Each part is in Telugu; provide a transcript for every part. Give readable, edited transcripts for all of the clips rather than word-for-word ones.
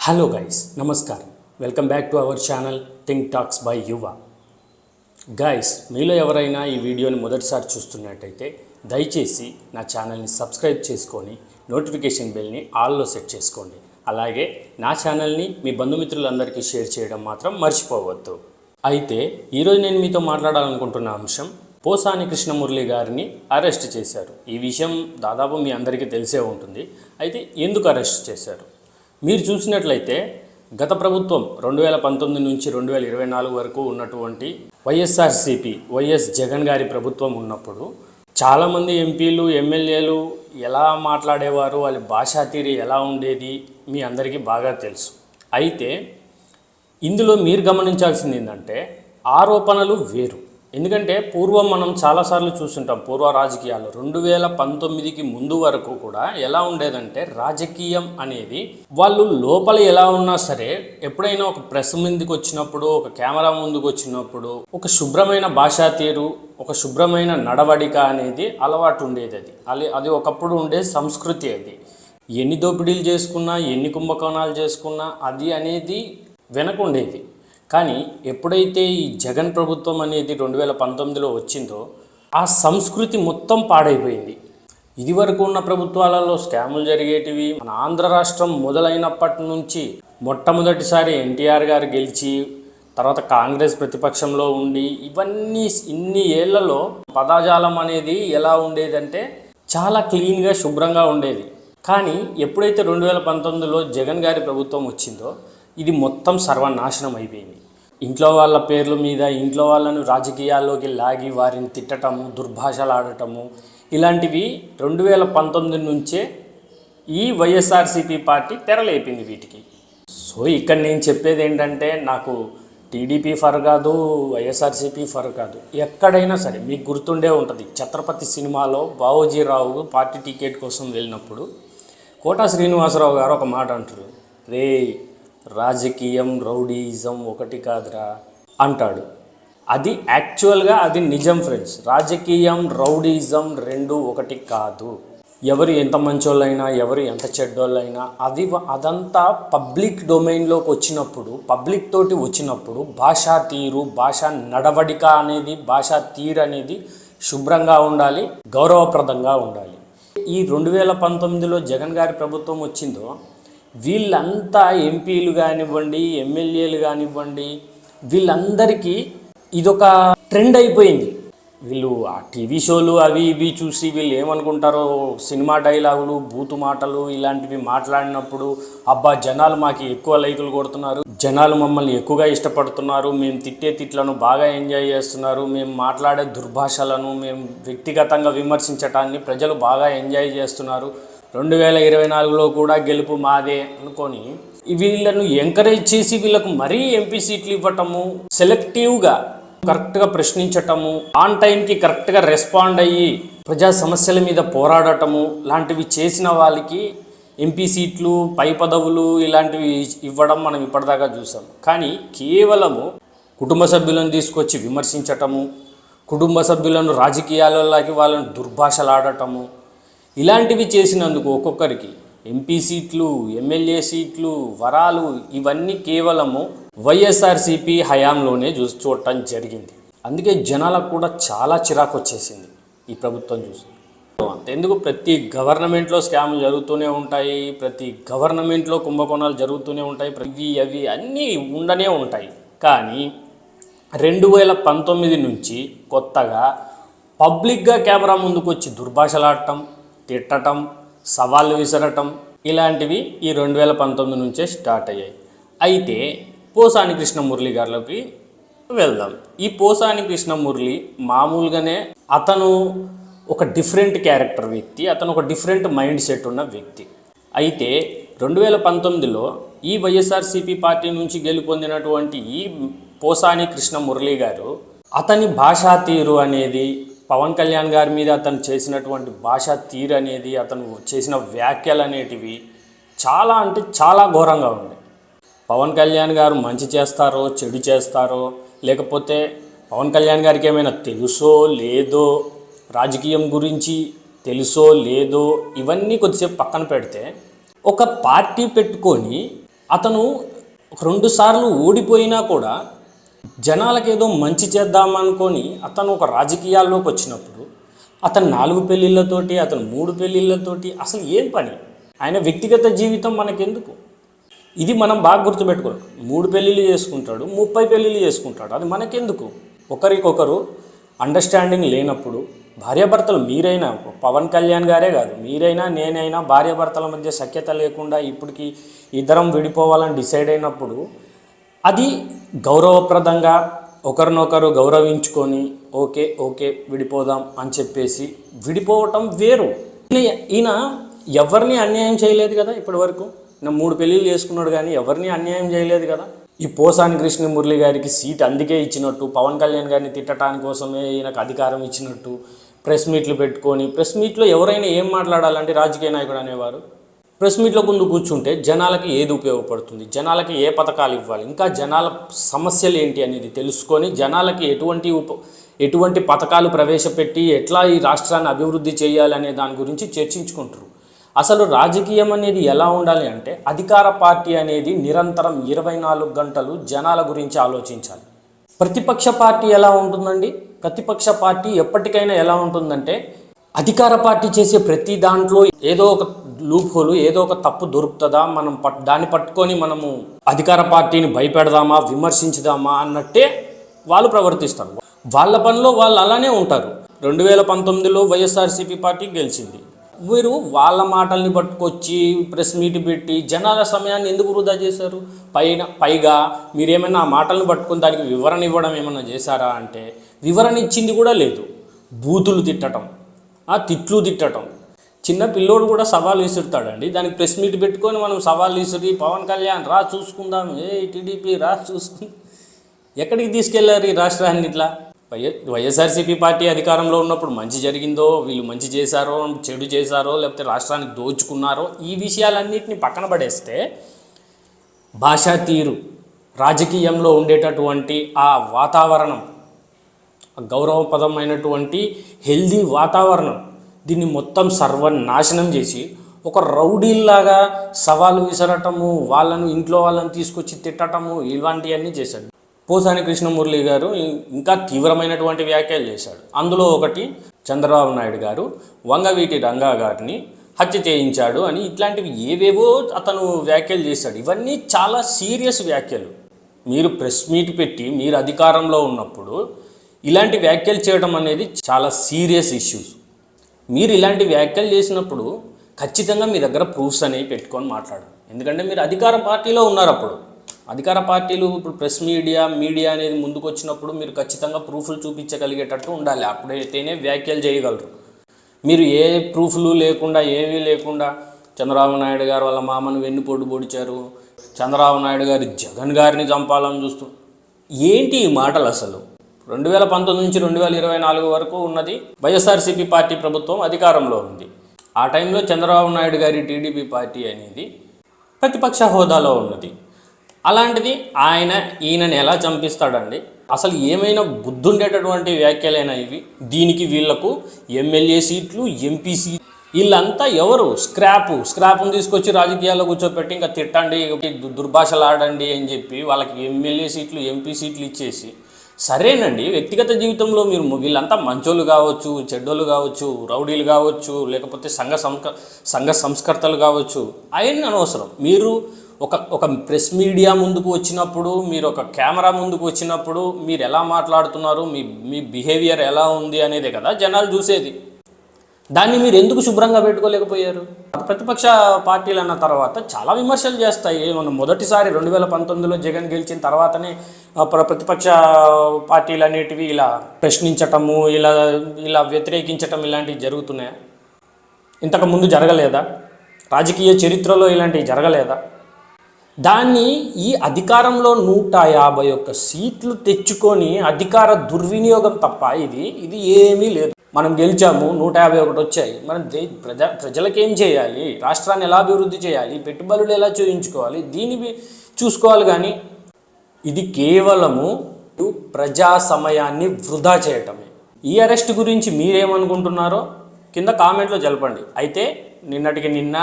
హలో గైస్, నమస్కారం. Welcome back to our channel think talks by యువ. గైస్, మీలో ఎవరైనా ఈ వీడియోని మొదటిసారి చూస్తున్నట్టయితే దయచేసి నా ఛానల్ని సబ్స్క్రైబ్ చేసుకొని నోటిఫికేషన్ బెల్ని ఆల్లో సెట్ చేసుకోండి. అలాగే నా ఛానల్ని మీ బంధుమిత్రులందరికీ షేర్ చేయడం మాత్రం మర్చిపోవద్దు. అయితే ఈరోజు నేను మీతో మాట్లాడాలనుకుంటున్న అంశం, పోసాని కృష్ణమురళి గారిని అరెస్ట్ చేశారు. ఈ విషయం దాదాపు మీ అందరికీ తెలిసే ఉంటుంది. అయితే ఎందుకు అరెస్ట్ చేశారు? మీరు చూసినట్లయితే గత ప్రభుత్వం 2019 నుంచి 2024 వరకు ఉన్నటువంటి వైఎస్ఆర్సీపీ వైఎస్ జగన్ గారి ప్రభుత్వం ఉన్నప్పుడు చాలామంది ఎంపీలు ఎమ్మెల్యేలు ఎలా మాట్లాడేవారు, వాళ్ళ భాషా తీరు ఎలా ఉండేది మీ అందరికీ బాగా తెలుసు. అయితే ఇందులో మీరు గమనించాల్సింది ఏంటంటే ఆరోపణలు వేరు. ఎందుకంటే పూర్వం మనం చాలాసార్లు చూస్తుంటాం, పూర్వ రాజకీయాలు 2019కి ముందు వరకు కూడా ఎలా ఉండేదంటే రాజకీయం అనేది వాళ్ళు లోపల ఎలా ఉన్నా సరే ఎప్పుడైనా ఒక ప్రెస్ ముందుకు వచ్చినప్పుడు, ఒక కెమెరా ముందుకు వచ్చినప్పుడు ఒక శుభ్రమైన భాషా తీరు, ఒక శుభ్రమైన నడవడిక అనేది అలవాటు ఉండేది. అది ఒకప్పుడు ఉండే సంస్కృతి. అది ఎన్ని దోపిడీలు చేసుకున్నా, ఎన్ని కుంభకోణాలు చేసుకున్నా అది అనేది వెనకుండేది. కానీ ఎప్పుడైతే ఈ జగన్ ప్రభుత్వం అనేది 2019లో వచ్చిందో ఆ సంస్కృతి మొత్తం పాడైపోయింది. ఇదివరకు ఉన్న ప్రభుత్వాలలో స్కాములు జరిగేటివి. మన ఆంధ్ర రాష్ట్రం మొదలైనప్పటి నుంచి మొట్టమొదటిసారి ఎన్టీఆర్ గారు గెలిచి తర్వాత కాంగ్రెస్ ప్రతిపక్షంలో ఉండి ఇన్ని ఏళ్లలో పదజాలం అనేది ఎలా ఉండేదంటే చాలా క్లీన్గా శుభ్రంగా ఉండేది. కానీ ఎప్పుడైతే 2019లో జగన్ గారి ప్రభుత్వం వచ్చిందో ఇది మొత్తం సర్వనాశనం అయిపోయింది. ఇంట్లో వాళ్ళ పేర్ల మీద ఇంట్లో వాళ్ళను రాజకీయాల్లోకి లాగి వారిని తిట్టటము, దుర్భాషలు ఆడటము, ఇలాంటివి 2019 నుంచే ఈ వైఎస్ఆర్సీపీ పార్టీ తెరలేపింది వీటికి. సో ఇక్కడ నేను చెప్పేది ఏంటంటే, నాకు టీడీపీ ఫర్ కాదు, వైఎస్ఆర్సీపీ ఫర్ కాదు, ఎక్కడైనా సరే మీకు గుర్తుండే ఉంటుంది. ఛత్రపతి సినిమాలో బావోజీరావు పార్టీ టికెట్ కోసం వెళ్ళినప్పుడు కోటా శ్రీనివాసరావు గారు ఒక మాట అంటారు, రే రాజకీయం రౌడీయిజం ఒకటి కాదురా అంటాడు. అది యాక్చువల్గా అది నిజం ఫ్రెండ్స్. రాజకీయం రౌడీయిజం రెండు ఒకటి కాదు. ఎవరు ఎంత మంచోళ్ళైనా, ఎవరు ఎంత చెడ్డోళ్ళైనా అదంతా పబ్లిక్ డొమైన్లోకి వచ్చినప్పుడు, పబ్లిక్ తోటి వచ్చినప్పుడు భాషా తీరు, భాషా నడవడిక అనేది, భాషా తీరు అనేది శుభ్రంగా ఉండాలి, గౌరవప్రదంగా ఉండాలి. ఈ 2019లో జగన్ గారి ప్రభుత్వం వచ్చిందో వీళ్ళంతా ఎంపీలు కానివ్వండి, ఎమ్మెల్యేలు కానివ్వండి, వీళ్ళందరికీ ఇదొక ట్రెండ్ అయిపోయింది. వీళ్ళు ఆ టీవీ షోలు అవి ఇవి చూసి వీళ్ళు ఏమనుకుంటారో, సినిమా డైలాగులు, బూతు మాటలు ఇలాంటివి మాట్లాడినప్పుడు అబ్బా జనాలు మాకు ఎక్కువ లైకులు కొడుతున్నారు, జనాలు మమ్మల్ని ఎక్కువగా ఇష్టపడుతున్నారు, మేము తిట్టే తిట్లను బాగా ఎంజాయ్ చేస్తున్నారు, మేము మాట్లాడే దుర్భాషలను మేము వ్యక్తిగతంగా విమర్శించటాన్ని ప్రజలు బాగా ఎంజాయ్ చేస్తున్నారు, 2024లో కూడా గెలుపు మాదే అనుకొని వీళ్ళను ఎంకరేజ్ చేసి వీళ్ళకు మరీ ఎంపీ సీట్లు ఇవ్వటము, సెలెక్టివ్గా కరెక్ట్గా ప్రశ్నించటము, ఆన్ టైంకి కరెక్ట్గా రెస్పాండ్ అయ్యి ప్రజా సమస్యల మీద పోరాడటము లాంటివి చేసిన వాళ్ళకి ఎంపీ సీట్లు, పై పదవులు ఇలాంటివి ఇవ్వడం మనం ఇప్పటిదాకా చూసాం. కానీ కేవలము కుటుంబ సభ్యులను తీసుకొచ్చి విమర్శించటము, కుటుంబ సభ్యులను రాజకీయాలలోకి వాళ్ళని దుర్భాషలాడటము, ఇలాంటివి చేసినందుకు ఒక్కొక్కరికి ఎంపీ సీట్లు, ఎమ్మెల్యే సీట్లు, వరాలు ఇవన్నీ కేవలము వైఎస్ఆర్సీపీ హయాంలోనే చూడటం జరిగింది. అందుకే జనాలకు కూడా చాలా చిరాకు వచ్చేసింది ఈ ప్రభుత్వం చూసి. అంతెందుకు, ప్రతి గవర్నమెంట్లో స్కాములు జరుగుతూనే ఉంటాయి, ప్రతి గవర్నమెంట్లో కుంభకోణాలు జరుగుతూనే ఉంటాయి, అవి అన్నీ ఉండనే ఉంటాయి. కానీ 2019 నుంచి కొత్తగా పబ్లిక్గా కెమెరా ముందుకు వచ్చి దుర్భాషలాడటం, తిట్టటం, సవాళ్ళు విసరటం ఇలాంటివి ఈ 2019 నుంచే స్టార్ట్ అయ్యాయి. అయితే పోసాని కృష్ణమురళి గారిలోకి వెళ్దాం. ఈ పోసాని కృష్ణమురళి మామూలుగానే అతను ఒక డిఫరెంట్ క్యారెక్టర్ వ్యక్తి, అతను ఒక డిఫరెంట్ మైండ్ సెట్ ఉన్న వ్యక్తి. అయితే 2019లో ఈ వైఎస్ఆర్సీపీ పార్టీ నుంచి గెలుపొందినటువంటి ఈ పోసాని కృష్ణమురళి గారు అతని భాషా తీరు అనేది, పవన్ కళ్యాణ్ గారి మీద అతను చేసినటువంటి భాషా తీరు అనేది, అతను చేసిన వ్యాఖ్యలు అనేటివి చాలా అంటే చాలా ఘోరంగా ఉంది. పవన్ కళ్యాణ్ గారు మంచి చేస్తారో చెడు చేస్తారో, లేకపోతే పవన్ కళ్యాణ్ గారికి ఏమైనా తెలుసో లేదో, రాజకీయం గురించి తెలుసో లేదో, ఇవన్నీ కొద్దిసేపు పక్కన పెడితే ఒక పార్టీ పెట్టుకొని అతను 2 సార్లు ఓడిపోయినా కూడా జనాలకు ఏదో మంచి చేద్దామనుకొని అతను ఒక రాజకీయాల్లోకి వచ్చినప్పుడు అతను 4 పెళ్ళిళ్ళతోటి, అతను 3 పెళ్ళిళ్ళతోటి అసలు ఏం పని? ఆయన వ్యక్తిగత జీవితం మనకెందుకు? ఇది మనం బాగా గుర్తుపెట్టుకోవాలి. 3 పెళ్ళిళ్ళు చేసుకుంటాడు, 30 పెళ్ళిళ్ళు చేసుకుంటాడు, అది మనకెందుకు? ఒకరికొకరు అండర్స్టాండింగ్ లేనప్పుడు భార్యాభర్తలు, మీరైనా పవన్ కళ్యాణ్ గారే కాదు, మీరైనా నేనైనా భార్యాభర్తల మధ్య సఖ్యత లేకుండా ఇప్పటికి ఇద్దరం విడిపోవాలని డిసైడ్ అయినప్పుడు అది గౌరవప్రదంగా ఒకరినొకరు గౌరవించుకొని ఓకే ఓకే విడిపోదాం అని చెప్పేసి విడిపోవటం వేరు. ఈయన ఎవరిని అన్యాయం చేయలేదు కదా ఇప్పటి వరకు. 3 పెళ్ళిళ్ళు చేసుకున్నాడు కానీ ఎవరిని అన్యాయం చేయలేదు కదా. ఈ పోసాని కృష్ణమురళి గారికి సీట్ అందుకే ఇచ్చినట్టు, పవన్ కళ్యాణ్ గారిని తిట్టడానికి కోసమే ఈయనకు అధికారం ఇచ్చినట్టు ప్రెస్ మీట్లు పెట్టుకొని, ప్రెస్ మీట్లో ఎవరైనా ఏం మాట్లాడాలంటే రాజకీయ నాయకుడు అనేవారు ప్రెస్ మీట్లో ముందు కూర్చుంటే జనాలకి ఏది ఉపయోగపడుతుంది, జనాలకి ఏ పథకాలు ఇవ్వాలి, ఇంకా జనాల సమస్యలు ఏంటి అనేది తెలుసుకొని జనాలకి ఎటువంటి పథకాలు ప్రవేశపెట్టి ఎట్లా ఈ రాష్ట్రాన్ని అభివృద్ధి చేయాలనే దాని గురించి చర్చించుకుంటారు. అసలు రాజకీయం అనేది ఎలా ఉండాలి అంటే అధికార పార్టీ అనేది నిరంతరం 24 గంటలు జనాల గురించి ఆలోచించాలి. ప్రతిపక్ష పార్టీ ఎలా ఉంటుందండి? ప్రతిపక్ష పార్టీ ఎప్పటికైనా ఎలా ఉంటుందంటే అధికార పార్టీ చేసే ప్రతి దాంట్లో ఏదో ఒక లూప్ హోలు, ఏదో ఒక తప్పు దొరుకుతుందా, మనం దాన్ని పట్టుకొని మనము అధికార పార్టీని భయపెడదామా, విమర్శించుదామా అన్నట్టే వాళ్ళు ప్రవర్తిస్తారు. వాళ్ళ పనిలో వాళ్ళు అలానే ఉంటారు. 2019లో వైఎస్ఆర్సీపీ పార్టీ గెలిచింది. మీరు వాళ్ళ మాటల్ని పట్టుకొచ్చి ప్రెస్ మీట్ పెట్టి జనాల సమయాన్ని ఎందుకు వృధా చేశారు? పైగా మీరేమైనా ఆ మాటలను పట్టుకొని దానికి వివరణ ఇవ్వడం ఏమన్నా చేశారా అంటే వివరణ ఇచ్చింది కూడా లేదు. బూతులు తిట్టడం, తిట్లు తిట్టడం. చిన్న పిల్లోడు కూడా సవాల్ విసురుతాడండి, దానికి ప్రెస్ మీట్ పెట్టుకొని మనం సవాల్ విసిరి పవన్ కళ్యాణ్ రా చూసుకుందాం, టీడీపీ రా చూసుకుందాం. ఎక్కడికి తీసుకెళ్లారు ఈ రాష్ట్రాన్ని? ఇట్లా వైఎస్ఆర్సీపీ పార్టీ అధికారంలో ఉన్నప్పుడు మంచి జరిగిందో, వీళ్ళు మంచి చేశారో, చెడు చేశారో, లేకపోతే రాష్ట్రానికి దోచుకున్నారో, ఈ విషయాలన్నింటినీ పక్కన పడేస్తే భాషా తీరు, రాజకీయంలో ఉండేటటువంటి ఆ వాతావరణం, గౌరవప్రదమైనటువంటి హెల్దీ వాతావరణం, దీన్ని మొత్తం సర్వనాశనం చేసి ఒక రౌడీల్లాగా సవాలు విసరటము, ఇంట్లో వాళ్ళని తీసుకొచ్చి తిట్టటము, ఇలాంటివన్నీ చేశాడు. పోసాని కృష్ణమురళి గారు ఇంకా తీవ్రమైనటువంటి వ్యాఖ్యలు చేశాడు. అందులో ఒకటి, చంద్రబాబు నాయుడు గారు వంగవీటి రంగా గారిని హత్య చేయించాడు అని ఇట్లాంటివి ఏవేవో అతను వ్యాఖ్యలు చేశాడు. ఇవన్నీ చాలా సీరియస్ వ్యాఖ్యలు. మీరు ప్రెస్ మీట్ పెట్టి మీరు అధికారంలో ఉన్నప్పుడు ఇలాంటి వ్యాఖ్యలు చేయడం అనేది చాలా సీరియస్ ఇష్యూస్. మీరు ఇలాంటి వ్యాఖ్యలు చేసినప్పుడు ఖచ్చితంగా మీ దగ్గర ప్రూఫ్స్ అనేవి పెట్టుకొని మాట్లాడారు. ఎందుకంటే మీరు అధికార పార్టీలో ఉన్నారు. అప్పుడు అధికార పార్టీలు ఇప్పుడు ప్రెస్ మీడియా అనేది ముందుకు వచ్చినప్పుడు మీరు ఖచ్చితంగా ప్రూఫ్లు చూపించగలిగేటట్టు ఉండాలి. అప్పుడైతేనే వ్యాఖ్యలు చేయగలరు. మీరు ఏ ప్రూఫ్లు లేకుండా, ఏమీ లేకుండా చంద్రబాబు నాయుడు గారు వాళ్ళ మామను వెన్నుపోటు పొడిచారు, చంద్రబాబు నాయుడు గారు జగన్ గారిని చంపాలని చూస్తూ, ఏంటి ఈ మాటలు? అసలు 2019 నుంచి 2024 వరకు ఉన్నది వైఎస్ఆర్సీపీ పార్టీ ప్రభుత్వం అధికారంలో ఉంది. ఆ టైంలో చంద్రబాబు నాయుడు గారి టీడీపీ పార్టీ అనేది ప్రతిపక్ష హోదాలో ఉన్నది. అలాంటిది ఈయనని ఎలా చంపిస్తాడండి? అసలు ఏమైనా బుద్ధుండేటటువంటి వ్యాఖ్యలైనా ఇవి? దీనికి వీళ్లకు ఎమ్మెల్యే సీట్లు, ఎంపీ సీట్లు, వీళ్ళంతా ఎవరు? స్క్రాప్ను తీసుకొచ్చి రాజకీయాల్లో కూర్చోపెట్టి ఇంకా తిట్టండి, దుర్భాషలు ఆడండి అని చెప్పి వాళ్ళకి ఎమ్మెల్యే సీట్లు, ఎంపీ సీట్లు ఇచ్చేసి, సరేనండి వ్యక్తిగత జీవితంలో మీరు వీళ్ళంతా మంచోళ్ళు కావచ్చు, చెడ్డోళ్ళు కావచ్చు, రౌడీలు కావచ్చు, లేకపోతే సంఘ సంస్కర్తలు కావచ్చు, అవన్నీ అనవసరం. మీరు ఒక ప్రెస్ మీడియా ముందుకు వచ్చినప్పుడు, మీరు ఒక కెమెరా ముందుకు వచ్చినప్పుడు మీరు ఎలా మాట్లాడుతున్నారు, మీ బిహేవియర్ ఎలా ఉంది అనేదే కదా జనాలు చూసేది. దాన్ని మీరు ఎందుకు శుభ్రంగా పెట్టుకోలేకపోయారు? ప్రతిపక్ష పార్టీలు అన్న తర్వాత చాలా విమర్శలు చేస్తాయి. మనం మొదటిసారి 2019లో జగన్ గెలిచిన తర్వాతనే ప్రతిపక్ష పార్టీలు అనేటివి ఇలా ప్రశ్నించటము, ఇలా వ్యతిరేకించటం ఇలాంటివి జరుగుతున్నాయా? ఇంతకుముందు జరగలేదా? రాజకీయ చరిత్రలో ఇలాంటివి జరగలేదా? దాన్ని ఈ అధికారంలో 151 సీట్లు తెచ్చుకొని అధికార దుర్వినియోగం తప్ప ఇది ఏమీ లేదు. మనం గెలిచాము, 151 వచ్చాయి. మనం ప్రజలకేం చేయాలి, రాష్ట్రాన్ని ఎలా అభివృద్ధి చేయాలి, పెట్టుబడులు ఎలా చూయించుకోవాలి, దీన్ని చూసుకోవాలి. కానీ ఇది కేవలము ప్రజా సమయాన్ని వృధా చేయటమే. ఈ అరెస్ట్ గురించి మీరేమనుకుంటున్నారో కింద కామెంట్లో తెలపండి. అయితే నిన్నటికి నిన్న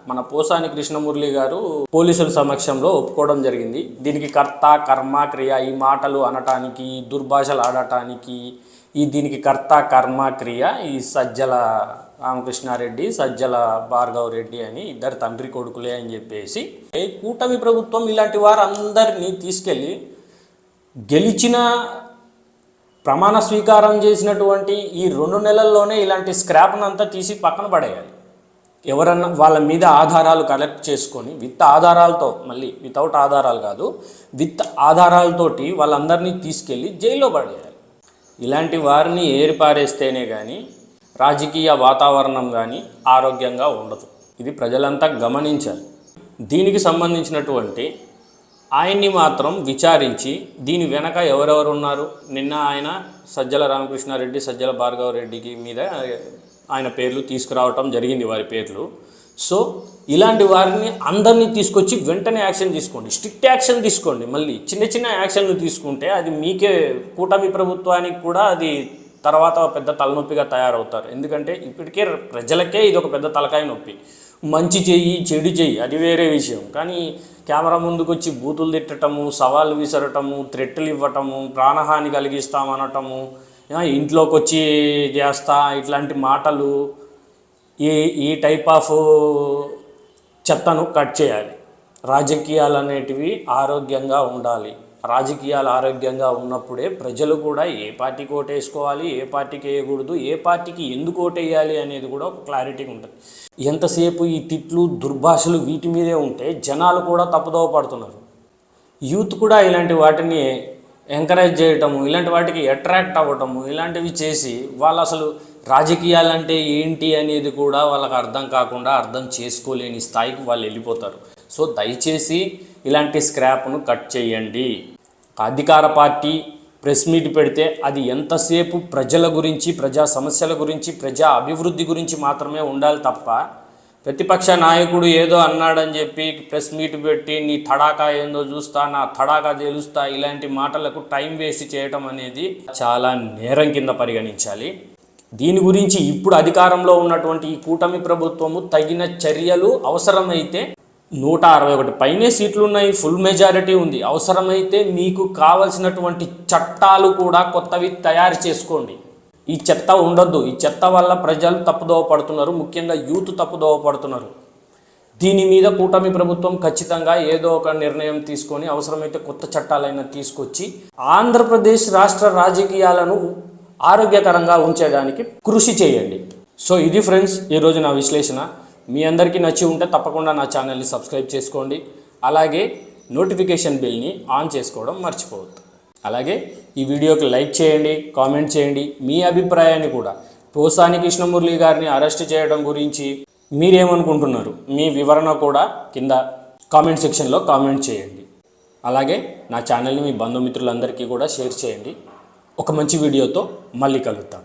మన పోసాని కృష్ణమురళి గారు పోలీసుల సమక్షంలో ఒప్పుకోవడం జరిగింది. దీనికి కర్త కర్మ క్రియ ఈ మాటలు అనటానికి, దుర్భాషలు ఆడటానికి, దీనికి కర్త కర్మ క్రియ ఈ సజ్జల రామకృష్ణారెడ్డి, సజ్జల భార్గవ్ రెడ్డి అని ఇద్దరు తండ్రి కొడుకులే అని చెప్పేసి కూటమి ప్రభుత్వం ఇలాంటి వారందరినీ తీసుకెళ్ళి గెలిచిన ప్రమాణ స్వీకారం చేసినటువంటి ఈ 2 నెలల్లోనే ఇలాంటి స్క్రాప్నంతా తీసి పక్కన పడేయాలి. ఎవరన్నా వాళ్ళ మీద ఆధారాలు కలెక్ట్ చేసుకొని విత్ ఆధారాలతో, మళ్ళీ వితౌట్ ఆధారాలు కాదు, విత్ ఆధారాలతోటి వాళ్ళందరినీ తీసుకెళ్ళి జైల్లో పడేయాలి. ఇలాంటి వారిని ఏరిపారేస్తేనే కానీ రాజకీయ వాతావరణం కానీ ఆరోగ్యంగా ఉండదు. ఇది ప్రజలంతా గమనించాలి. దీనికి సంబంధించినటువంటి ఆయన్ని మాత్రం విచారించి దీని వెనక ఎవరెవరు ఉన్నారు, నిన్న ఆయన సజ్జల రామకృష్ణారెడ్డి, సజ్జల భార్గవ్ రెడ్డికి మీద ఆయన పేర్లు తీసుకురావటం జరిగింది, వారి పేర్లు. సో ఇలాంటి వారిని అందరినీ తీసుకొచ్చి వెంటనే యాక్షన్ తీసుకోండి, స్ట్రిక్ట్ యాక్షన్ తీసుకోండి. మళ్ళీ చిన్న చిన్న యాక్షన్లు తీసుకుంటే అది మీకే, కూటమి ప్రభుత్వానికి కూడా అది తర్వాత పెద్ద తలనొప్పిగా తయారవుతారు. ఎందుకంటే ఇప్పటికే ప్రజలకే ఇది ఒక పెద్ద తలకాయ నొప్పి. మంచి చెయ్యి చెడు చెయ్యి అది వేరే విషయం, కానీ కెమెరా ముందుకు వచ్చి బూతులు తిట్టటము, సవాళ్ళు విసరటము, థ్రెట్లు ఇవ్వటము, ప్రాణహాని కలిగిస్తామనటము, ఇంట్లోకి వచ్చి చేస్తా, ఇట్లాంటి మాటలు, ఈ టైప్ ఆఫ్ చెత్తను కట్ చేయాలి. రాజకీయాలు అనేటివి ఆరోగ్యంగా ఉండాలి. రాజకీయాలు ఆరోగ్యంగా ఉన్నప్పుడే ప్రజలు కూడా ఏ పార్టీకి ఓటేసుకోవాలి, ఏ పార్టీకి వేయకూడదు, ఏ పార్టీకి ఎందుకు ఓటేయాలి అనేది కూడా ఒక క్లారిటీగా ఉంటుంది. ఎంతసేపు ఈ తిట్లు, దుర్భాషలు వీటి మీదే ఉంటే జనాలు కూడా తప్పుదోవ పడుతున్నారు. యూత్ కూడా ఇలాంటి వాటిని ఎంకరేజ్ చేయటము, ఇలాంటి వాటికి అట్రాక్ట్ అవ్వటము, ఇలాంటివి చేసి వాళ్ళు అసలు రాజకీయాలంటే ఏంటి అనేది కూడా వాళ్ళకి అర్థం కాకుండా, అర్థం చేసుకోలేని స్థాయికి వాళ్ళు వెళ్ళిపోతారు. సో దయచేసి ఇలాంటి స్క్రాప్ను కట్ చేయండి. అధికార పార్టీ ప్రెస్ మీట్ పెడితే అది ఎంతసేపు ప్రజల గురించి, ప్రజా సమస్యల గురించి, ప్రజా అభివృద్ధి గురించి మాత్రమే ఉండాలి తప్ప ప్రతిపక్ష నాయకుడు ఏదో అన్నాడని చెప్పి ప్రెస్ మీట్ పెట్టి నీ తడాకా ఏందో చూస్తా, నా తడాకా తెలుస్తా, ఇలాంటి మాటలకు టైం వేస్ట్ చేయటం అనేది చాలా నేరం కింద పరిగణించాలి. దీని గురించి ఇప్పుడు అధికారంలో ఉన్నటువంటి ఈ కూటమి ప్రభుత్వము తగిన చర్యలు అవసరమైతే 161 పైనే సీట్లు ఉన్నాయి, ఫుల్ మెజారిటీ ఉంది. అవసరమైతే మీకు కావలసినటువంటి చట్టాలు కూడా కొత్తవి తయారు చేసుకోండి. ఈ చెత్త ఉండొద్దు. ఈ చెత్త వల్ల ప్రజలు తప్పుదోవ పడుతున్నారు, ముఖ్యంగా యూత్ తప్పుదోవ పడుతున్నారు. దీని మీద కూటమి ప్రభుత్వం ఖచ్చితంగా ఏదో ఒక నిర్ణయం తీసుకొని అవసరమైతే కొత్త చట్టాలైనా తీసుకొచ్చి ఆంధ్రప్రదేశ్ రాష్ట్ర రాజకీయాలను ఆరోగ్యకరంగా ఉంచేదానికి కృషి చేయండి. సో ఇది ఫ్రెండ్స్ ఈరోజు నా విశ్లేషణ. మీ అందరికీ నచ్చి ఉంటే తప్పకుండా నా ఛానల్ని సబ్స్క్రైబ్ చేసుకోండి. అలాగే నోటిఫికేషన్ బిల్ని ఆన్ చేసుకోవడం మర్చిపోవద్దు. అలాగే ఈ వీడియోకి లైక్ చేయండి, కామెంట్ చేయండి. మీ అభిప్రాయాన్ని కూడా, పోసాని కృష్ణమురళి గారిని అరెస్ట్ చేయడం గురించి మీరేమనుకుంటున్నారు, మీ వివరణ కూడా కింద కామెంట్ సెక్షన్లో కామెంట్ చేయండి. అలాగే నా ఛానల్ని మీ బంధుమిత్రులందరికీ కూడా షేర్ చేయండి. ఒక మంచి వీడియోతో మళ్ళీ కలుద్దాం.